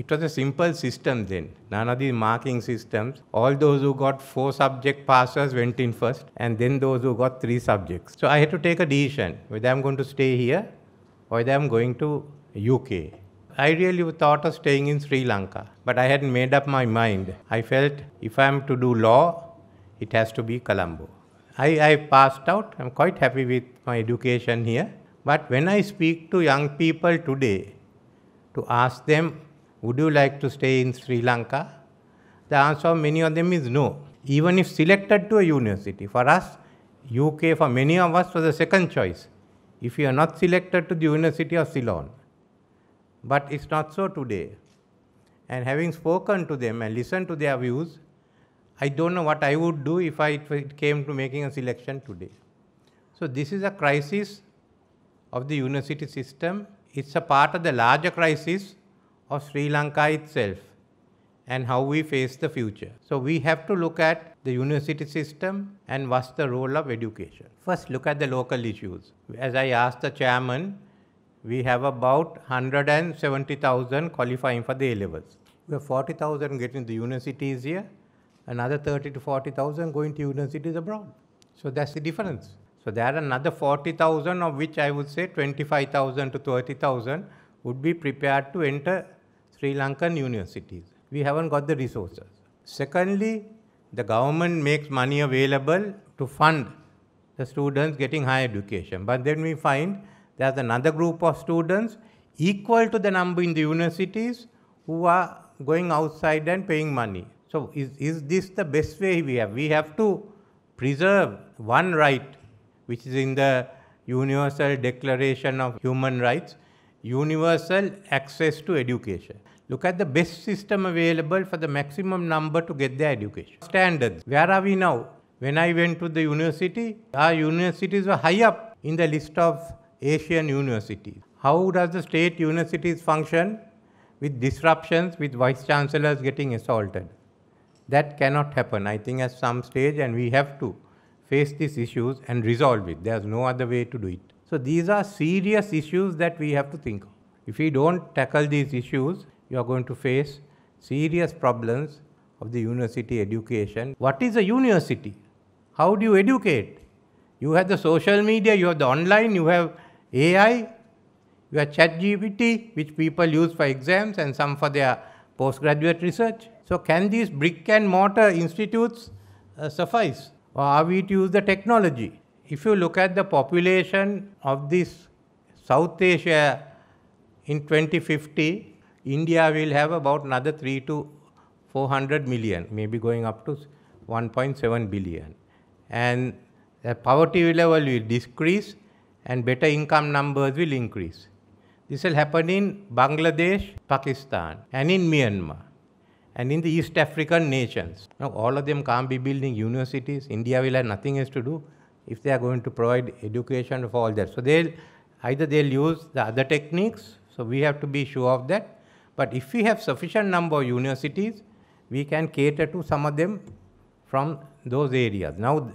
It was a simple system then. None of these marking systems. All those who got 4 subject passes went in first, and then those who got 3 subjects. So I had to take a decision whether I'm going to stay here or whether I'm going to UK. I really thought of staying in Sri Lanka, but I hadn't made up my mind. I felt if I'm to do law, it has to be Colombo. I passed out. I'm quite happy with my education here. But when I speak to young people today to ask them, would you like to stay in Sri Lanka? The answer of many of them is no. Even if selected to a university. For us, UK, for many of us, was the second choice. If you are not selected to the University of Ceylon. But it's not so today. And having spoken to them and listened to their views, I don't know what I would do if it came to making a selection today. So this is a crisis of the university system. It's a part of the larger crisis of Sri Lanka itself and how we face the future. So we have to look at the university system and what's the role of education. First, look at the local issues. As I asked the chairman, we have about 170,000 qualifying for the A-levels. We have 40,000 getting the universities here, another 30 to 40,000 going to universities abroad. So that's the difference. So there are another 40,000, of which I would say 25,000 to 30,000 would be prepared to enter Sri Lankan universities. We haven't got the resources. Secondly, the government makes money available to fund the students getting higher education. But then we find there's another group of students equal to the number in the universities who are going outside and paying money. So is this the best way we have? We have to preserve one right, which is in the Universal Declaration of Human Rights, universal access to education. Look at the best system available for the maximum number to get their education. Standards. Where are we now? When I went to the university, our universities were high up in the list of Asian universities. How does the state universities function with disruptions, with vice chancellors getting assaulted? That cannot happen, I think, at some stage, and we have to face these issues and resolve it. There's no other way to do it. So these are serious issues that we have to think of. If we don't tackle these issues, you are going to face serious problems of the university education. What is a university? How do you educate? You have the social media, you have the online, you have AI, you have ChatGPT, which people use for exams and some for their postgraduate research. So can these brick and mortar institutes suffice? Or are we to use the technology? If you look at the population of this South Asia in 2050, India will have about another 3 to 400 million, maybe going up to 1.7 billion. And the poverty level will decrease and better income numbers will increase. This will happen in Bangladesh, Pakistan, and in Myanmar, and in the East African nations. Now, all of them can't be building universities. India will have nothing else to do if they are going to provide education for all that. So either they'll use the other techniques, so we have to be sure of that. But if we have sufficient number of universities, we can cater to some of them from those areas. Now,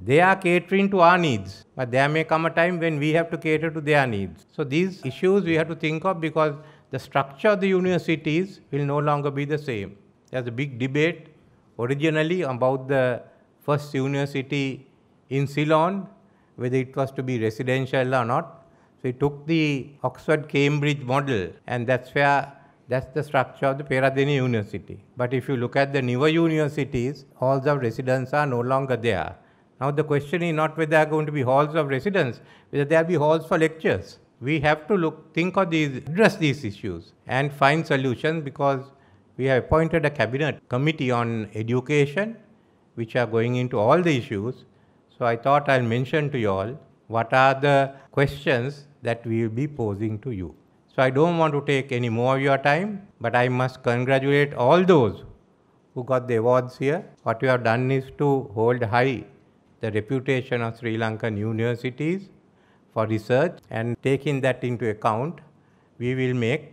they are catering to our needs, but there may come a time when we have to cater to their needs. So these issues we have to think of, because the structure of the universities will no longer be the same. There's a big debate originally about the first university in Ceylon, whether it was to be residential or not. So it took the Oxford-Cambridge model, and that's the structure of the Peradeniya University. But if you look at the newer universities, halls of residence are no longer there. Now the question is not whether there are going to be halls of residence, whether there will be halls for lectures. We have to address these issues and find solutions, because we have appointed a cabinet committee on education, which are going into all the issues. So I thought I'll mention to you all what are the questions that we will be posing to you. So I don't want to take any more of your time, but I must congratulate all those who got the awards here. What you have done is to hold high the reputation of Sri Lankan universities for research, and taking that into account, we will make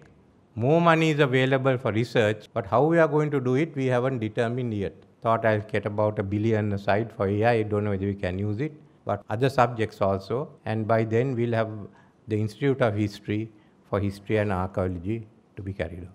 more money is available for research, but how we are going to do it, we haven't determined yet. Thought I'll get about $1 billion aside for AI. I don't know whether we can use it, but other subjects also. And by then we'll have the Institute of History for History and Archaeology to be carried on.